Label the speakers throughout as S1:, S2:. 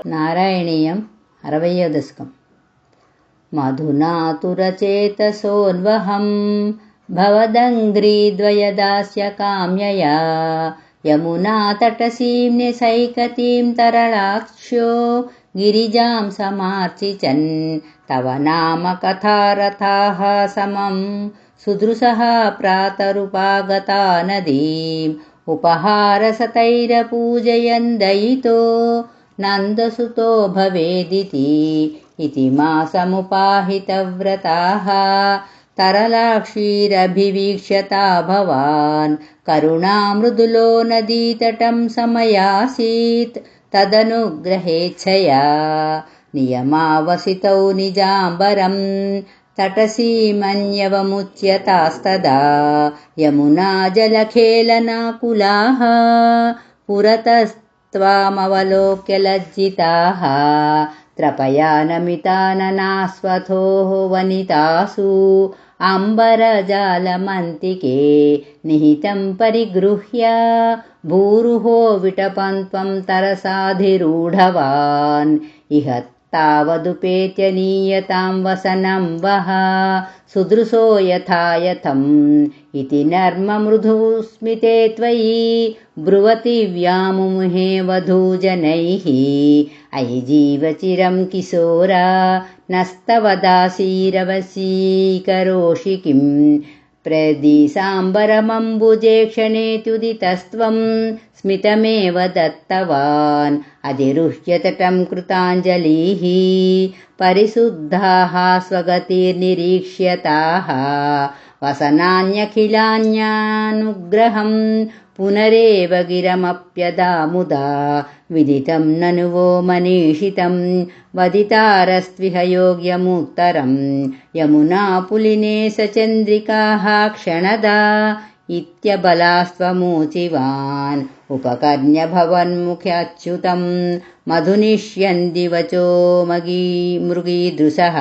S1: నారాయణీయం 60వ దశకం. మధునాతురచేతసోన్వహం భవదంఘ్రీద్వయదాస్య కామ్యయా యమునాతటసీం నిసైకతీం తరళాక్ష్యో గిరిజాం సమార్చిచన్ తవ నామ కథారథాః సమం సుదృశః ప్రాతరుపాగతా నదీం ఉపహారసతైరపూజయన్ దయితో నందసుతో భవేదితి ఇతి మాసముపాహితవ్రతాః తరళాక్షీరభివీక్ష్యతా భవాన్ కరుణామృదులో నదీతటం సమయాసీత్ తదనుగ్రహేచ్ఛయా నియమావసితౌ నిజాంబరం తటసీమన్యవముచ్యతాస్తదా యమునా జలఖేళనాకులాః పురతస్త్వామవలోక్య లజ్జితాః త్రపయానమితాననాస్వథోః వనితాసు అంబరజాలమంతికే నిహితం పరిగృహ్య భూరుహో విటపన్త్వం తరసాధిరూఢవాన్ ఇహ తావదుపేత్య నీయతాం వసనం వః సుదృశో యథాయథం ఇతి నర్మమృదుస్మితే త్వయి బ్రువతి వ్యాముముహే వధూజనైః అయి జీవచిరం కిశోరా నస్తవ దాసీరవశీకరోషి కిం ప్రదిశాంబరమంబుజే క్షణేత్యుదితస్త్వం స్మితమేవ దత్తవాన్ అధిరుహ్యతటం కృతాంజలిః పరిశుద్ధాః స్వగతిర్నిరీక్ష్యతాః వసనాన్యఖిలాన్యానుగ్రహం పునరేవ గిరమప్యదాముదా విదితం నను वो మనీషితం వదితారస్త్విహ యోగ్యముత్తరం యమునా పులినే సచంద్రికాః క్షణదా ఇత్యబలాస్త్వమూచివాన్ ఉపకర్ణ్య భవన్ముఖ్యాచ్యుతం మధునిష్యంది వచో మృగీదృశః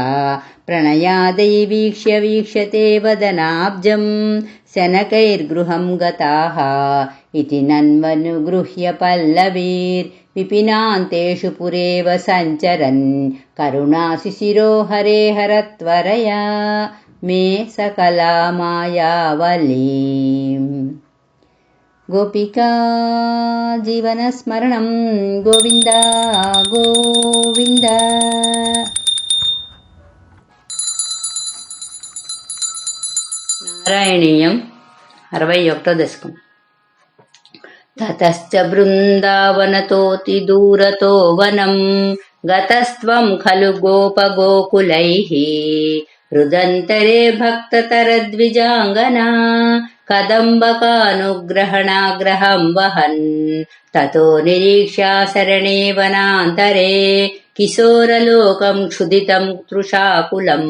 S1: ప్రణయాదైవీక్ష్య వీక్ష్యతే వదనాబ్జం శనకైర్గృహం గతాః ఇతి నన్వనుగృహ్య పల్లవీర్ విపినాంతేషు పురేవ సంచరన్ కరుణాశిశిరో హరే హరత్వరయా మే సకలా మాయావలీం. గోపికా జీవనస్మరణం గోవింద గోవింద. నారాయణీయం 61వ దశకం. తతశ్చ బృందావనతోతి దూరతో వనం గతస్త్వం ఖలు గోపగోకులైః హృదంతరే భక్తతరద్విజాంగనా కదంబకానుగ్రహణాగ్రహం వహన్ తతో నిరీక్ష్యాశరణే వనాంతరే కిశోరలోకం క్షుదితం తృషాకులం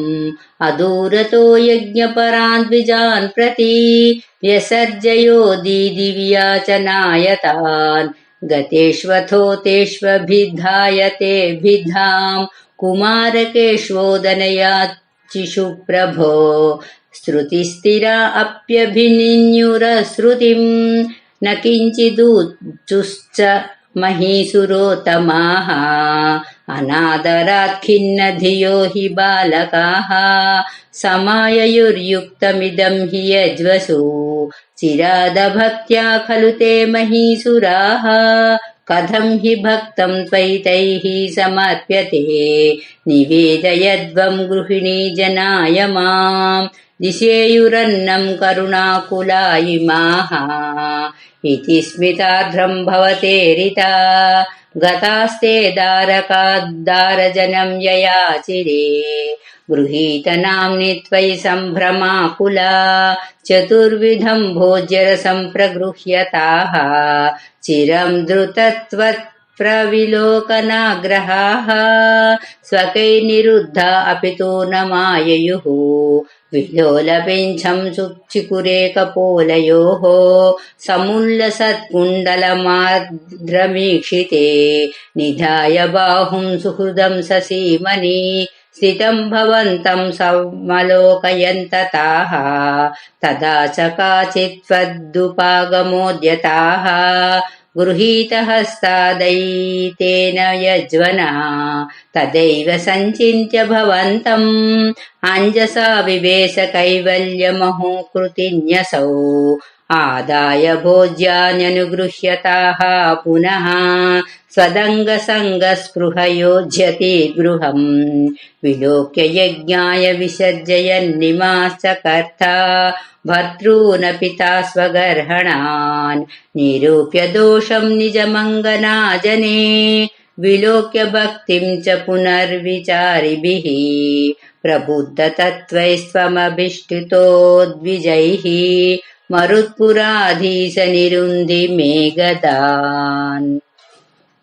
S1: అదూరతో యజ్ఞపరాన్ ద్విజాన్ ప్రతి వ్యసర్జయో దీదివ్యాచనాయతాన్ గతేష్వథో తేష్వభిద్ధాయ తేభిద్ధాం కుమారకేష్వోదనయాచిషు ప్రభో శ్రుతిస్థిరా అప్యభినిన్యురశ్రుతిం న కించిదుచుశ్చ మహీసురోత్తమాః అనాదరాత్ ఖిన్న ధియో హి బాలకాః సమాయయుర్యుక్తమిదం హి యజ్వసు చిరాదభక్త్యా ఖలు తే మహీసురాః కథం హి భక్తం త్వయితైః సమర్ప్యతే నివేదయద్వం గృహిణీ జనాయ మాం దిశేయురన్నం కరుణాకులాయిమాః ఇతి స్మితార్ధ్రం భవతేరితా గతాస్తే దారకాద్దారజనం యయాచిరే గృహీతనాంని త్వయి సంభ్రమాకులా చతుర్విధం భోజ్యరసం ప్రగృహ్యతాః చిరం ధృతత్వత్ ప్రవిలోకనాగ్రహాః స్వకైర్నిరుద్ధా అపితో న మాయయుః విలోలపింఛం చికురేకపోలయోః సముల్లసత్కుండలమార్ద్రమీక్షితే నిధాయ బాహుం సుహృదం ససీమని స్థితం భవంతం సమలోకయంతతాః తదా చ కాచిత్వద్దుపాగమోద్యతాః गृहीतहस्तादैतेन यज्वनः तदैव सञ्चिन्त्य भवन्तम् अञ्जसा विवेश कैवल्यमहोकृतिन्यसौ आदाय भोज्यान्यनुगृह्यताः पुनः स्वदङ्गसङ्गस्पृहयोज्यते गृहम् विलोक्य यज्ञाय विसर्जयन्निमाश्च कर्ता भर्तॄन् पिता स्वगर्हणान् निरूप्य दोषं निजमङ्गनाजने विलोक्य भक्तिं च पुनर्विचारिभिः प्रबुद्धतत्त्वैस्त्वमभिष्टुतो द्विजैः मरुत्पुराधीश निरुन्धि मे गदान्।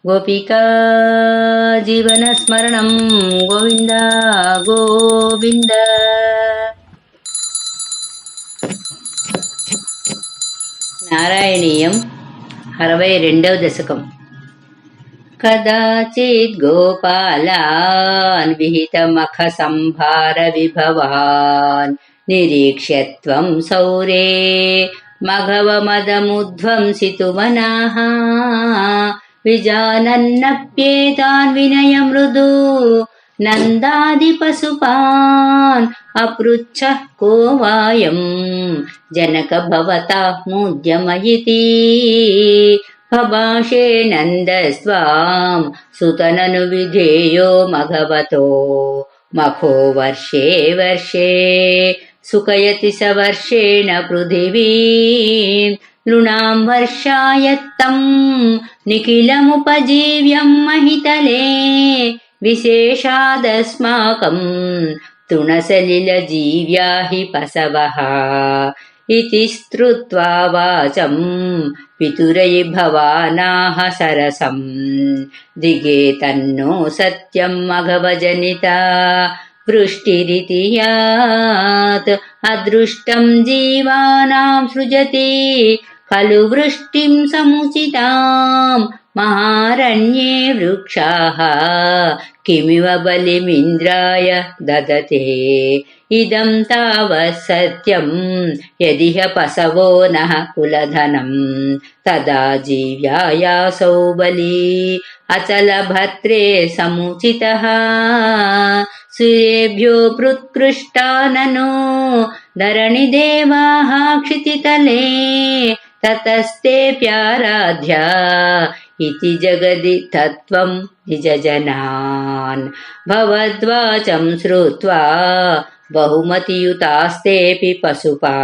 S1: गोपिका जीवनस्मरणं गोविन्द गोविन्द। నారాయణీయం 62వ దశకం. కదాచిత్ గోపాలాన్ విహితమఖ సంభార విభవాన్ నిరీక్ష్య త్వం సౌరే మఘవమదముధ్వంసితుమనాః విజానన్నప్యేతాన్ వినయ మృదు నందాదిపశుపాన్ अपृच्छः को वायं जनक भवता मुद्यमयिति भभाषे नन्दस्त्वां सुतननुविधेयो मघवतो मखो वर्षे वर्षे सुखयति स वर्षेण पृथिवीं लुणां वर्षायत्तं निखिलमुपजीव्यं महितले विशेषादस्माकं तृणसलिलजीव्या हि पशवः इति स्तुत्वा वाचं पितुरै भवानाः सरसं दिगे तन्नो सत्यं मघवजनिता वृष्टिरिति यात् अदृष्टं जीवानां सृजति खलु वृष्टिं समुचिताम् महारण्ये वृक्षाः किमिव बलिमिन्द्राय ददते इदं तावत् सत्यं यदिह पशवो नः कुलधनं तदा जीव्यायासौ बली अचलभद्रे समुचितः सूर्येभ्यो पृत्कृष्टा ननु धरणिदेवाः क्षितितले ततस्तेऽप्याराध्या इति जगदि तत्त्वं निजजनान् भवद्वाचं श्रुत्वा बहुमतियुतास्तेऽपि पशुपा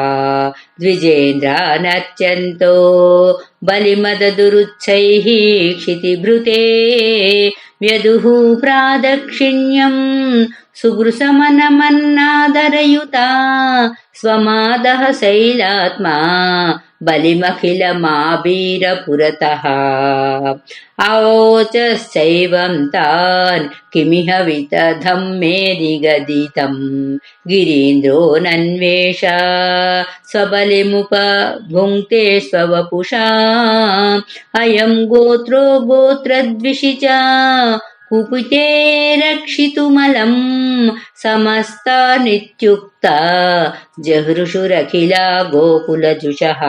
S1: द्विजेन्द्रा नर्चन्तो बलिमददुरुच्चैः क्षितिभृते व्यदुः प्रादक्षिण्यं सुगृसमनमन्नादरयुता स्वमादः शैलात्मा बलिमखिलमाबीरपुरतः आवोचश्चैवं तान् किमिह वितथं मे निगदितं गिरीन्द्रो नन्वेष स्वबलिमुपभुङ्क्ते स्ववपुषा अयं गोत्रो गोत्रद्विषि च कुपिते रक्षितुमलं समस्ता नित्युक्ता जहृषुरखिला गोकुलजुषः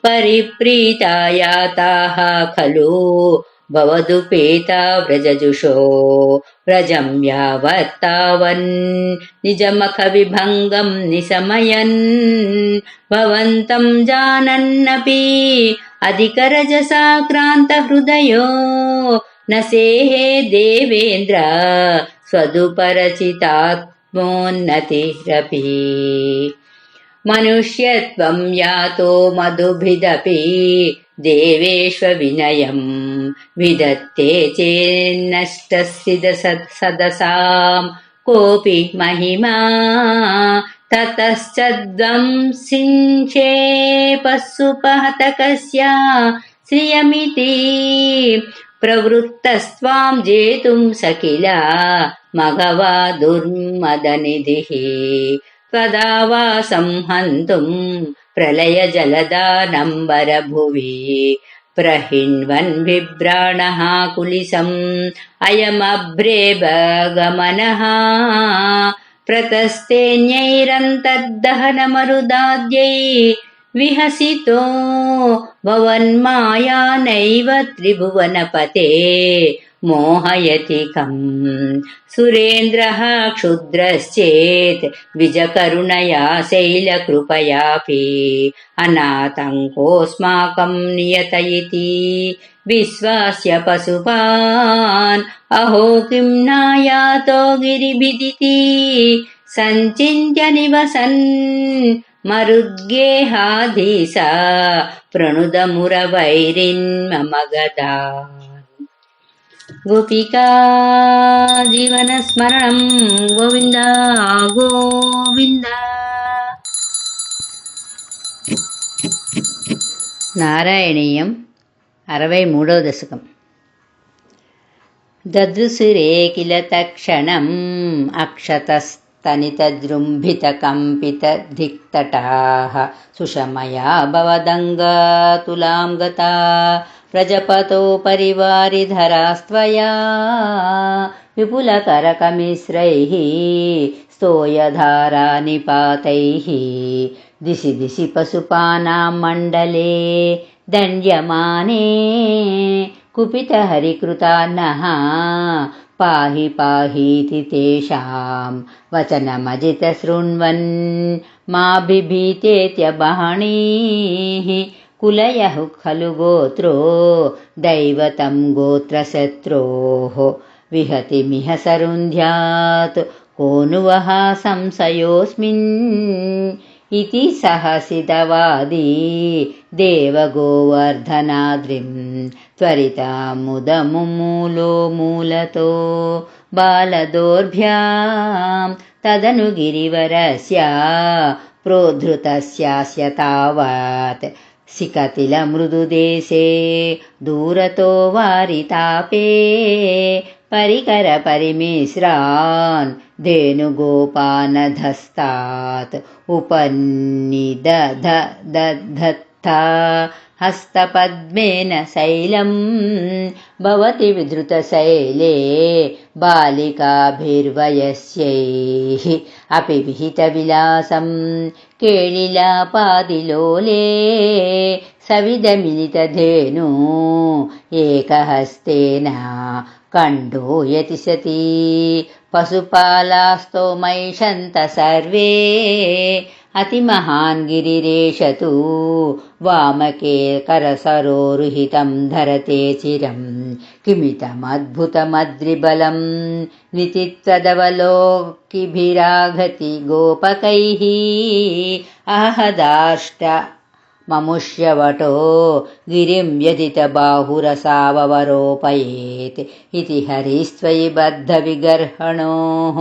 S1: परिप्रीता याताः खलु भवदुपेता व्रजजुषो व्रजं यावत्तावन् निजमखविभङ्गं निशमयन् भवन्तं जानन्नपि अधिकरजसा क्रान्तहृदयो न सेहे देवेन्द्र स्वदुपरचितात्मोन्नतिरपि मनुष्यत्वं यातो मधुभिदपि देवेष्वविनयं विदत्ते चेन्नष्टस्य सदसां कोऽपि महिमा ततश्चद्वंसिंक्षेपस्सुपहतकस्य श्रियमिति प्रवृत्तस्त्वां जेतुं सकिला मघवा दुर्मदनिधिः त्वदा वा संहन्तुं प्रलयजलदानम्बरभुवि प्रहिण्वन् बिभ्राणः कुलिसम् अयमभ्रेभगमनः प्रतस्तेऽन्यैरन्तर्दहनमरुदाद्यै विहसितो भवन्मायानैव त्रिभुवनपते मोहयति कम् सुरेन्द्रः क्षुद्रश्चेत् विजकरुणया शैलकृपयापि अनातङ्कोऽस्माकं नियत इति विश्वास्य पशुपान् अहो किं नायातो गिरिभिदिति सञ्चिन्त्य निवसन् मरुद्गेहाधीशा प्रणुदमुरवैरिन्मम गदा गोपिका जीवनस्मरणं गोविन्द गोविन्द నారాయణీయం 63వ దశకం దదృశిరే కిల తక్షణం అక్షతస్తనితజృంభితకంపితధిక్తటాః సుషమయా భవదంగతులాం గతా ప్రజపతో పరివారిధరాస్త్వయా విపులకరకమిశ్రైః स्तोयधारानिपातैः दिशि दिशि पशुपानां मण्डले दण्ड्यमाने कुपितहरिकृतान्नः पाहि पाहीति तेषां वचनमजितशृण्वन् मा बिभीतेत्यबहणीः कुलयः खलु गोत्रो दैवतं गोत्रशत्रोः विहतिमिह सरुन्ध्यात् को नु वः संशयोऽस्मिन् इति सहसितवादी देवगोवर्धनाद्रिं त्वरितामुदमुमूलो मूलतो बालदोर्भ्यां तदनु गिरिवरस्य प्रोद्धृतस्यास्य तावत् सिकतिलमृदुदेशे दूरतो वारितापे परिकरपरिमिश्रान् धेनुगोपानधस्तात् उपनिदधत्था हस्तपद्मेन शैलं भवति विधृतशैले बालिकाभिर्वयस्यैः अपि विहितविलासं केळिलापादिलोले सविदमिलितधेनु एकहस्तेन कण्डूयति सती पशुपालास्तोमैषन्त सर्वे अतिमहान् गिरिरेष तु वामके करसरोरुहितं धरते चिरं किमितमद्भुतमद्रिबलं नितित्वदवलोकिभिराघति गोपकैः आहदाष्ट ममुष्यवटो गिरिं व्यदितबाहुरसावरोपयेत् इति हरिस्त्वयि बद्धविगर्हणोः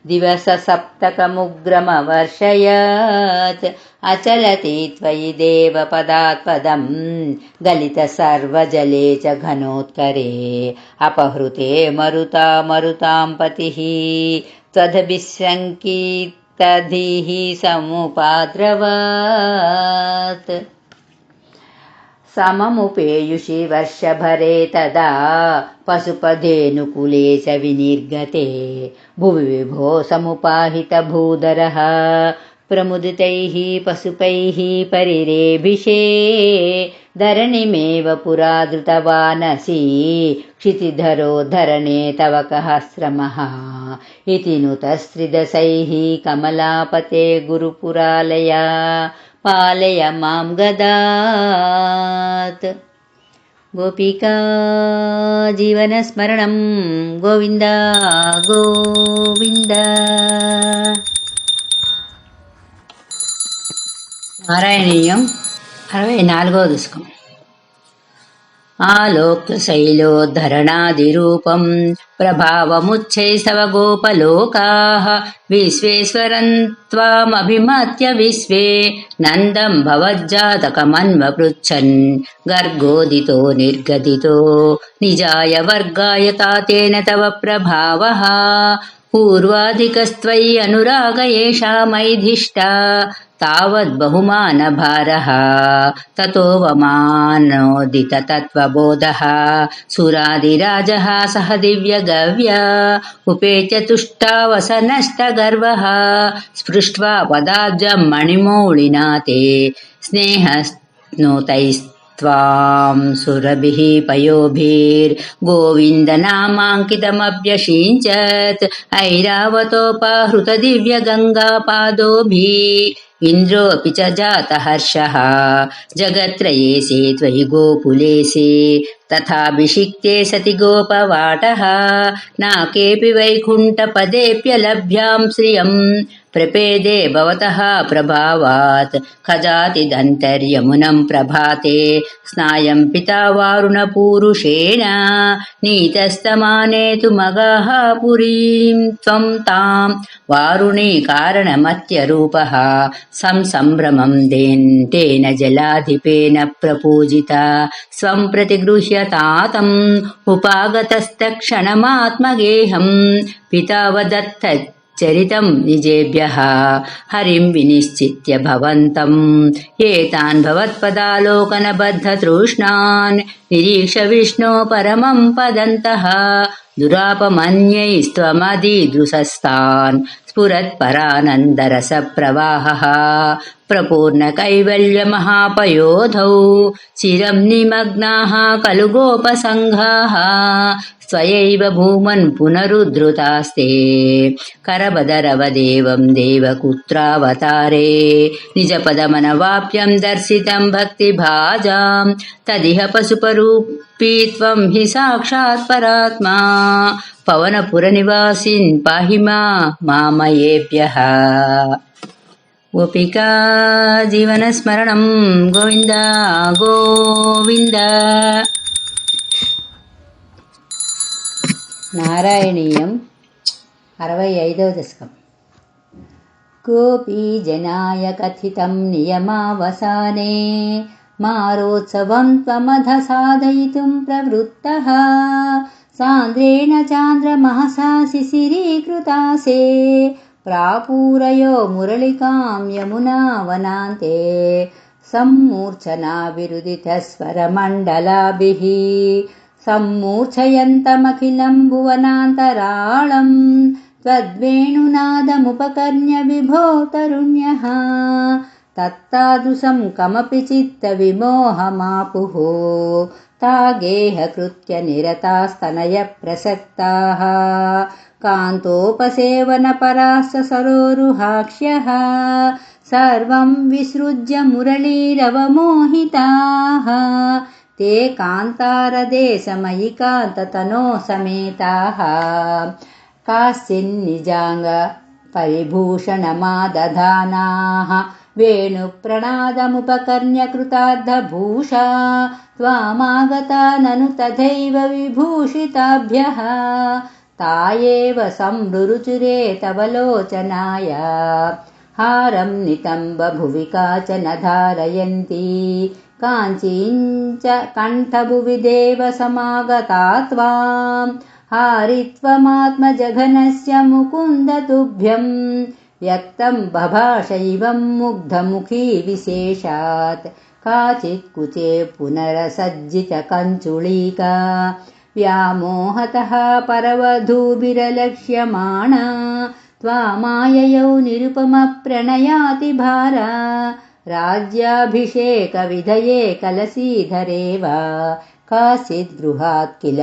S1: दिवससप्तकमुग्रमवर्षयत् अचलति त्वयि देवपदात्पदं गलितसर्वजले च घनोत्करे अपहृते मरुता मरुतां पतिः त्वद्भिस्सङ्कीर्तधीः समुपाद्रवत् सममुपेयुषि वर्षभरे तदा पशुपधेनुकुले च विनिर्गते भुवि विभो समुपाहितभूधरः प्रमुदितैः पशुपैः परिरेभिषे धरणिमेव पुरा धृतवानसि क्षितिधरो धरणे तव कः श्रमः इति नुतस्त्रिदशैः कमलापते गुरुपुरालया पालय मां गदात् गोपिका जीवनस्मरणं गोविन्द गोविन्द నారాయణీయం 64వ దశకం आलोक्यशैलोद्धरणादिरूपं प्रभावमुच्छैस्तव गोपलोकाः विश्वेश्वरं त्वामभिमत्य विश्वे नन्दं भवज्जातकमन्वपृच्छन् गर्गोदितो निर्गदितो निजाय वर्गाय तातेन तव प्रभावः पूर्वाधिकस्त्वयि अनुराग येषा मैधिष्टा तावद्बहुमानभारः ततोऽवमानोदिततत्त्वबोधः सुरादिराजः सह दिव्यगव्या उपेत्य तुष्टावसनस्तगर्वः स्पृष्ट्वा पदाब्जं मणिमौलिना ते स्नेहस्नोतैस्त्वां सुरभिः पयोभिर्गोविन्दनामाङ्कितमभ्यषिञ्चत् ऐरावतोपहृतदिव्यगङ्गापादोभिः इन्द्रोऽपि च जातहर्षः जगत्त्रयेसे त्वयि गोकुलेसे तथाभिषिक्ते सति गोपवाटः नाकेऽपि वैकुण्ठपदेऽप्यलभ्यां श्रियं प्रपेदे भवतः प्रभावात् खजातिदन्तर्यमुनं प्रभाते स्नायं पिता वारुणपूरुषेण नीतस्तमाने तु मगाः पुरीं त्वं तां वारुणीकारणमत्यरूपः संसम्भ्रमं तेन जलाधिपेन प्रपूजिता स्वं प्रतिगृह्य तातम् उपागतस्तक्षणमात्मगेहं पिता वदत्त चरितं निजेभ्यः हरिं विनिश्चित्य भवन्तम् एतान् भवत्पदालोकनबद्धतृष्णान् निरीक्ष विष्णो परमं पदन्तः दुरापमन्यैस्त्वमदीदृशस्तान् स्फुरत्परानन्दरसप्रवाहः प्रपूर्णकैवल्यमहापयोधौ चिरं निमग्नाः खलु गोपसङ्घाः स्वयैव भूमन् पुनरुद्धृतास्ते करबदरवदेवं देवकुत्रावतारे निजपदमनवाप्यं दर्शितं भक्तिभाजां तदिह पशुपरूपी त्वं हि साक्षात् परात्मा पवनपुरनिवासिन् पाहि मामयेभ्यः गोपिका जीवनस्मरणं गोविन्द गोविन्द నారాయణీయం 65వ దశకం గోపీజనాయ కథితం నియమావసానే మారోత్సవం త్వమధ సాధయితుం ప్రవృత్తః సాంద్రేణ చాంద్రమహసా శిశిరీకృతాసే ప్రాపూరయో మురళికాం యమునా వనాంతే సమ్మూర్ఛనా విరుదితస్వరమండలాభిః सम्मूर्छयन्तमखिलं भुवनान्तराळं त्वद्वेणुनादमुपकर्ण्य विभो तरुण्यः तत्तादृशं कमपि चित्तविमोहमापुः तागेहकृत्य निरतास्तनयप्रसक्ताः कान्तोपसेवनपराश्च सरोरुहाक्ष्यः सर्वं विसृज्य मुरलीरवमोहिताः ते कान्तारदेशमयि कान्ततनो समेताः काश्चिन्निजाङ्ग परिभूषणमादधानाः वेणुप्रणादमुपकर्ण्य कृतार्थभूषा त्वामागता ननु तथैव विभूषिताभ्यः ता एव संरुरुचुरे तव लोचनाय हारं नितम्बभुवि काचन धारयन्ती काञ्चीञ्च कण्ठभुवि देव समागता त्वां हारित्वमात्मजघनस्य मुकुन्द तुभ्यं व्यक्तं बभाषैवं मुग्धमुखी विशेषात् काचित् कुचे पुनरसज्जितकञ्चुळीका व्यामोहतः परवधूभिरलक्ष्यमाणा त्वामाययौ निरुपमप्रणयातिभारा राज्याभिषेकविधये कलसीधरेव काचित् गृहात् किल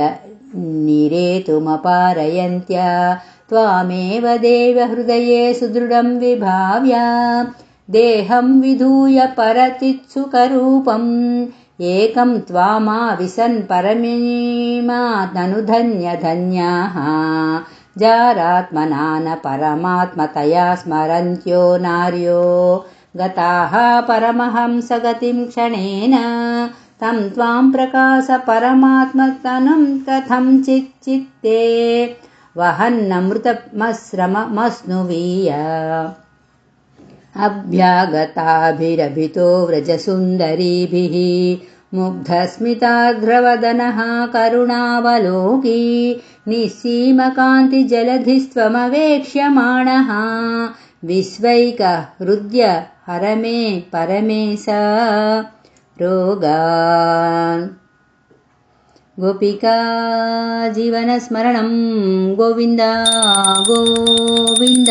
S1: निरेतुमपारयन्त्या त्वामेव देव हृदये सुदृढं विभाव्य देहं विधूय परतित्सुकरूपम् एकं त्वामाविशन् परमीमादनुधन्यधन्याः जारात्मना न परमात्मतया स्मरन्त्यो नार्यो गताः परमहंसगतिं क्षणेन तं त्वां प्रकाश परमात्मतनुं कथं चित्ते वहन्नमृतमस्रमस्नुवीय अभ्यागताभिरभितो व्रजसुन्दरीभिः मुग्धस्मिताग्रवदनः करुणावलोकी निःसीमकान्तिजलधिस्त्वमवेक्ष्यमाणः विस्वैकहृद्य हर मे परमेश रोगान्। गोपिका जीवनस्मरणं गोविन्द गोविन्द।